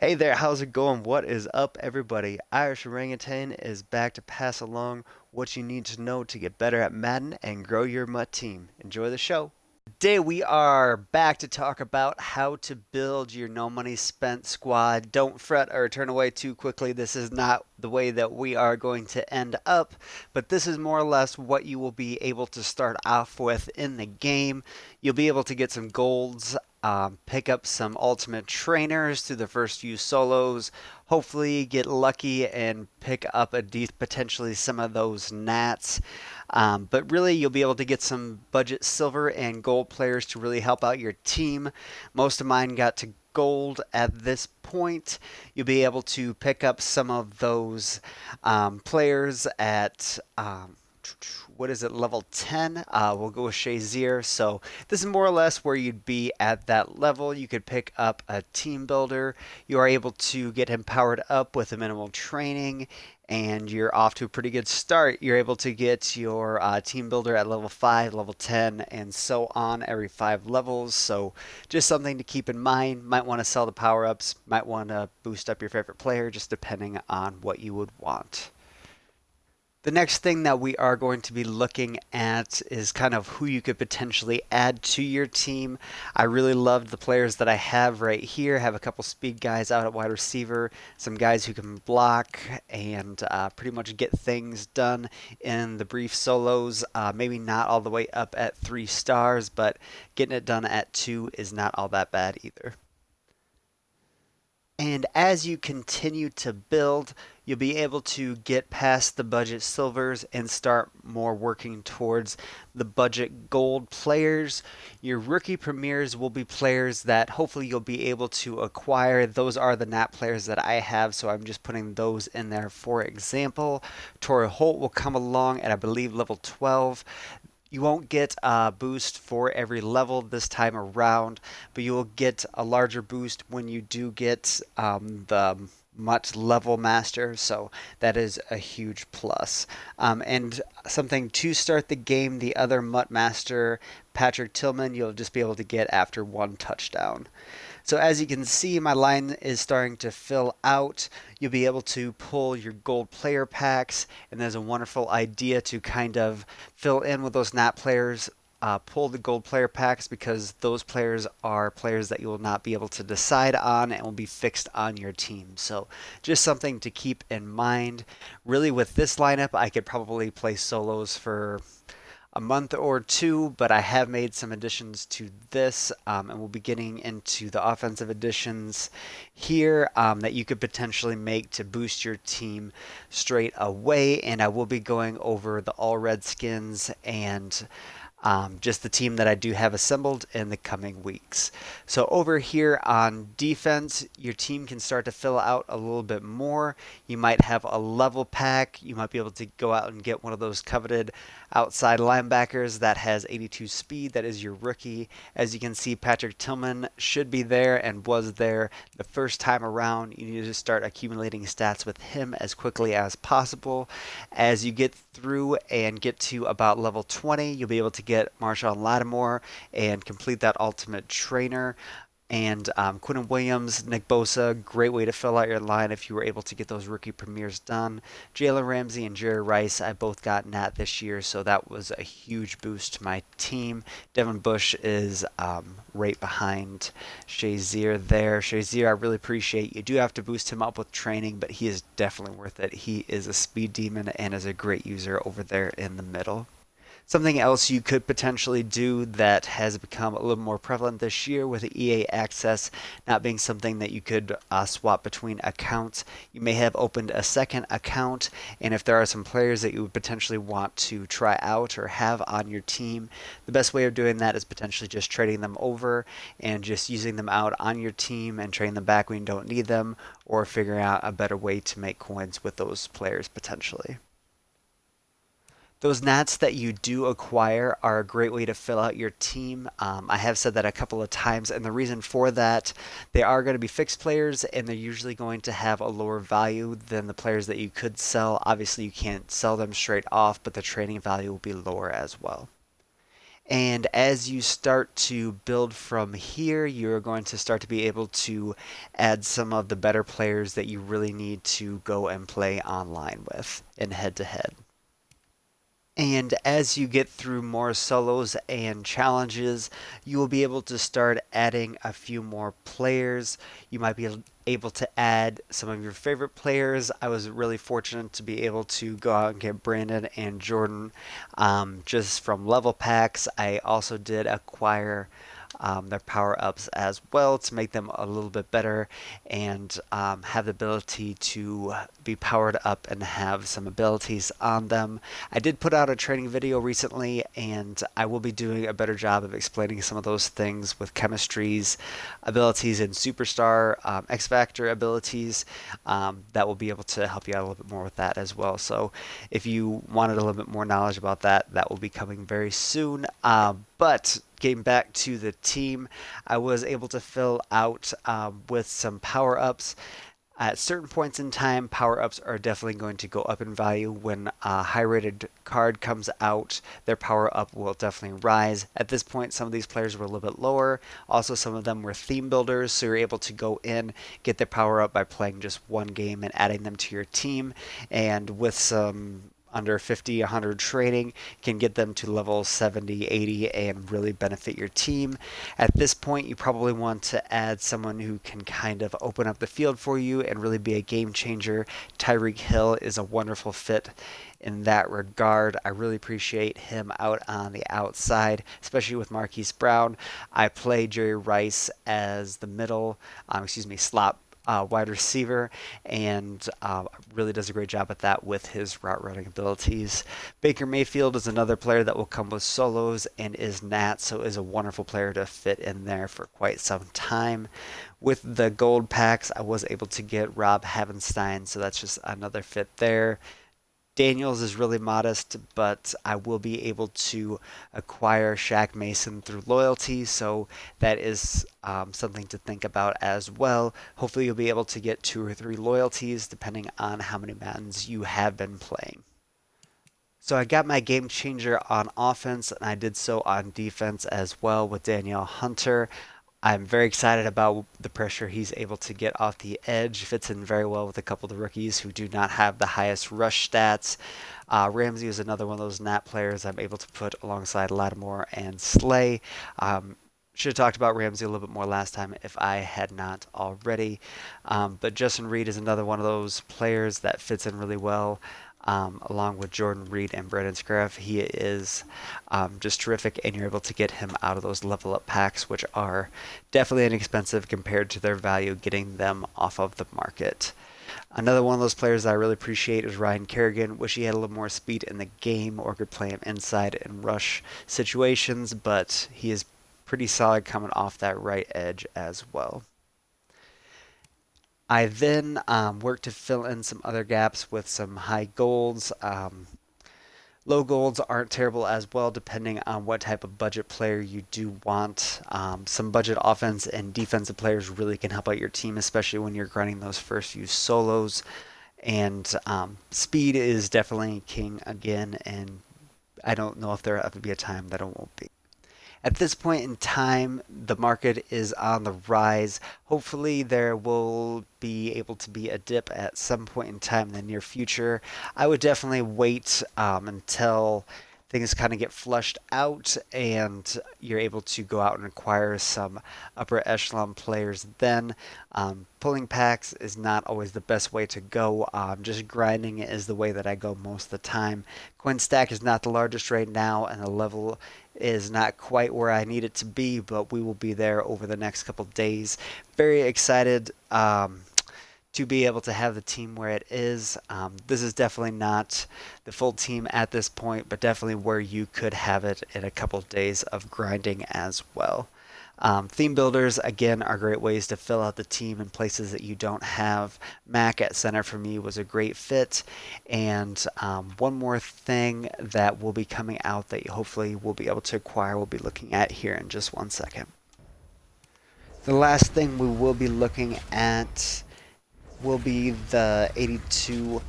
Hey there, how's it going? What is up, everybody? Irish Orangutan is back to pass along what you need to know to get better at Madden and grow your Mutt team. Enjoy the show. Today we are back to talk about how to build your no money spent squad. Don't fret or turn away too quickly. This is not the way that we are going to end up, but this is more or less what you will be able to start off with in the game. You'll be able to get some golds, pick up some ultimate trainers through the first few solos, hopefully get lucky and pick up potentially some of those gnats. But really, you'll be able to get some budget silver and gold players to really help out your team. Most of mine got to gold at this point. You'll be able to pick up some of those players at what is it, level 10? We'll go with Shazier. So this is more or less where you'd be at that level. You could pick up a team builder. You are able to get him powered up with a minimal training, and you're off to a pretty good start. You're able to get your team builder at level 5, level 10, and so on every 5 levels. So just something to keep in mind. Might want to sell the power ups, might want to boost up your favorite player, just depending on what you would want. The next thing that we are going to be looking at is kind of who you could potentially add to your team. I really loved the players that I have right here. I have a couple speed guys out at wide receiver, some guys who can block and pretty much get things done in the brief solos. Maybe not all the way up at 3 stars, but getting it done at 2 is not all that bad either. And as you continue to build, you'll be able to get past the budget silvers and start more working towards the budget gold players. Your rookie premieres will be players that hopefully you'll be able to acquire. Those are the NAT players that I have, so I'm just putting those in there. For example, Torrey Holt will come along at, I believe, level 12. You won't get a boost for every level this time around, but you will get a larger boost when you do get the Mutt level master, so that is a huge plus. And something to start the game, the other Mutt master, Patrick Tillman, you'll just be able to get after 1 touchdown. So as you can see, my line is starting to fill out. You'll be able to pull your gold player packs, and there's a wonderful idea to kind of fill in with those NAT players. Pull the gold player packs because those players are players that you will not be able to decide on and will be fixed on your team. So just something to keep in mind. Really, with this lineup, I could probably play solos for a month or two, but I have made some additions to this, and we'll be getting into the offensive additions here that you could potentially make to boost your team straight away. And I will be going over the all Redskins and just the team that I do have assembled in the coming weeks. So over here on defense, your team can start to fill out a little bit more. You might have a level pack. You might be able to go out and get one of those coveted outside linebackers that has 82 speed. That is your rookie. As you can see, Patrick Tillman should be there and was there the first time around. You need to start accumulating stats with him as quickly as possible. As you get through and get to about level 20, you'll be able to get Marshawn Lattimore and complete that ultimate trainer. And Quinton Williams, Nick Bosa, great way to fill out your line if you were able to get those rookie premieres done. Jalen Ramsey and Jerry Rice, I both got Nat this year, so that was a huge boost to my team. Devin Bush is right behind Shazier there. Shazier, I really appreciate. You do have to boost him up with training, but he is definitely worth it. He is a speed demon and is a great user over there in the middle. Something else you could potentially do that has become a little more prevalent this year with EA Access not being something that you could swap between accounts. You may have opened a second account, and if there are some players that you would potentially want to try out or have on your team, the best way of doing that is potentially just trading them over and just using them out on your team and trading them back when you don't need them, or figuring out a better way to make coins with those players potentially. Those nats that you do acquire are a great way to fill out your team. I have said that a couple of times, and the reason for that, they are going to be fixed players, and they're usually going to have a lower value than the players that you could sell. Obviously, you can't sell them straight off, but the trading value will be lower as well. And as you start to build from here, you're going to start to be able to add some of the better players that you really need to go and play online with in head to head. And as you get through more solos and challenges, you will be able to start adding a few more players. You might be able to add some of your favorite players. I was really fortunate to be able to go out and get Brandon and Jordan just from level packs. I also did acquire their power ups as well to make them a little bit better and have the ability to be powered up and have some abilities on them. I did put out a training video recently, and I will be doing a better job of explaining some of those things with chemistries, abilities, and superstar X Factor abilities. That will be able to help you out a little bit more with that as well. So, if you wanted a little bit more knowledge about that, that will be coming very soon. But getting back to the team, I was able to fill out with some power ups. At certain points in time, power ups are definitely going to go up in value. When a high rated card comes out, their power up will definitely rise. At this point, some of these players were a little bit lower. Also, some of them were theme builders, so you're able to go in, get their power up by playing just one game and adding them to your team. And with some under 50, 100 trading can get them to level 70, 80 and really benefit your team. At this point, you probably want to add someone who can kind of open up the field for you and really be a game changer. Tyreek Hill is a wonderful fit in that regard. I really appreciate him out on the outside, especially with Marquise Brown. I play Jerry Rice as the slot wide receiver, and really does a great job at that with his route running abilities. Baker Mayfield is another player that will come with solos and is Nat, so is a wonderful player to fit in there for quite some time. With the gold packs, I was able to get Rob Havenstein, so that's just another fit there. Daniels is really modest, but I will be able to acquire Shaq Mason through loyalty, so that is something to think about as well. Hopefully, you'll be able to get 2 or 3 loyalties depending on how many Maddens you have been playing. So I got my game changer on offense, and I did so on defense as well with Danielle Hunter. I'm very excited about the pressure he's able to get off the edge. Fits in very well with a couple of the rookies who do not have the highest rush stats. Ramsey is another one of those Nat players I'm able to put alongside Lattimore and Slay. Should have talked about Ramsey a little bit more last time if I had not already. But Justin Reed is another one of those players that fits in really well. Along with Jordan Reed and Brandon Scraff. He is just terrific, and you're able to get him out of those level up packs, which are definitely inexpensive compared to their value getting them off of the market. Another one of those players that I really appreciate is Ryan Kerrigan. Wish he had a little more speed in the game or could play him inside in rush situations, but he is pretty solid coming off that right edge as well. I then worked to fill in some other gaps with some high golds. Low golds aren't terrible as well, depending on what type of budget player you do want. Some budget offense and defensive players really can help out your team, especially when you're grinding those first few solos. And speed is definitely king again, and I don't know if there'll ever be a time that it won't be. At this point in time, the market is on the rise. Hopefully, there will be able to be a dip at some point in time in the near future. I would definitely wait until things kind of get flushed out and you're able to go out and acquire some upper echelon players then. Pulling packs is not always the best way to go. Just grinding is the way that I go most of the time. Coin stack is not the largest right now, and the level is not quite where I need it to be, but we will be there over the next couple days. Very excited to be able to have the team where it is. This is definitely not the full team at this point, but definitely where you could have it in a couple of days of grinding as well. Theme builders, again, are great ways to fill out the team in places that you don't have. Mac at center for me was a great fit. And one more thing that will be coming out that you hopefully will be able to acquire, we'll be looking at here in just 1 second. The last thing we will be looking at will be the 82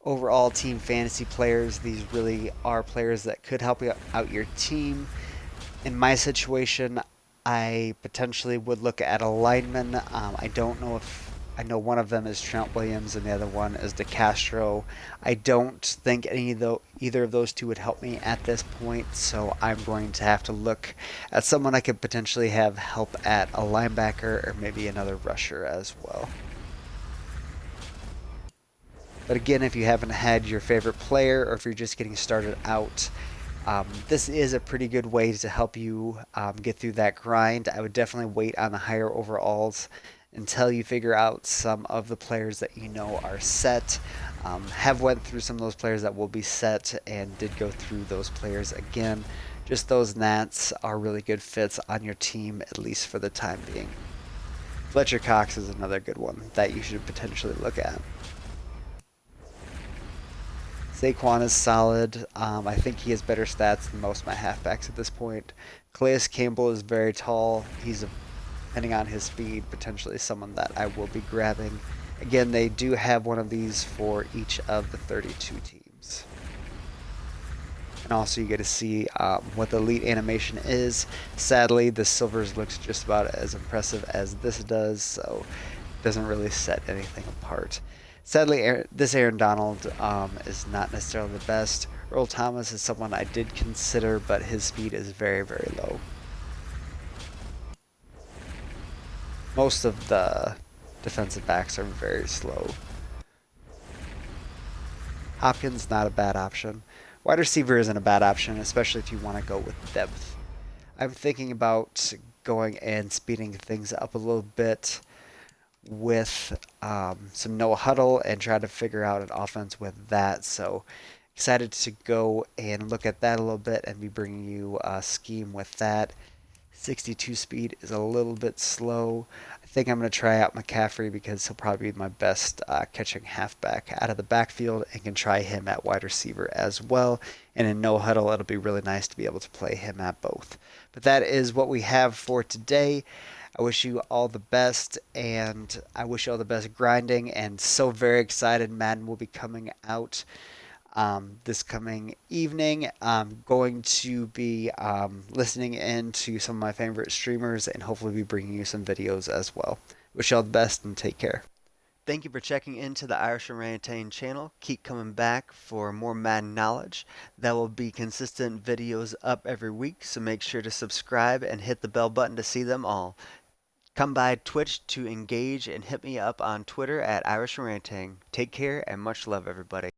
overall team fantasy players. These really are players that could help out your team. In my situation, I potentially would look at a lineman. I don't know if I know one of them is Trent Williams and the other one is DeCastro. I don't think either of those two would help me at this point, so I'm going to have to look at someone I could potentially have help at a linebacker or maybe another rusher as well. But again, if you haven't had your favorite player or if you're just getting started out, this is a pretty good way to help you get through that grind. I would definitely wait on the higher overalls until you figure out some of the players that you know are set. Have went through some of those players that will be set and did go through those players again. Just those Nats are really good fits on your team, at least for the time being. Fletcher Cox is another good one that you should potentially look at. Saquon is solid. I think he has better stats than most of my halfbacks at this point. Calais Campbell is very tall. He's, depending on his speed, potentially someone that I will be grabbing. Again, they do have one of these for each of the 32 teams. And also you get to see what the elite animation is. Sadly, the Silvers looks just about as impressive as this does, so it doesn't really set anything apart. Sadly, this Aaron Donald is not necessarily the best. Earl Thomas is someone I did consider, but his speed is very, very low. Most of the defensive backs are very slow. Hopkins, not a bad option. Wide receiver isn't a bad option, especially if you want to go with depth. I'm thinking about going and speeding things up a little bit with some no huddle and try to figure out an offense with that. So excited to go and look at that a little bit and be bringing you a scheme with that. 62 speed is a little bit slow. I think I'm going to try out McCaffrey because he'll probably be my best catching halfback out of the backfield and can try him at wide receiver as well. And in no huddle, it'll be really nice to be able to play him at both. But that is what we have for today. I wish you all the best, and I wish you all the best grinding. And so very excited, Madden will be coming out this coming evening. I'm going to be listening in to some of my favorite streamers and hopefully be bringing you some videos as well. Wish you all the best and take care. Thank you for checking into the Irish Orangutan channel. Keep coming back for more Madden knowledge. There will be consistent videos up every week, so make sure to subscribe and hit the bell button to see them all. Come by Twitch to engage and hit me up on Twitter at Irish Orangutan. Take care and much love, everybody.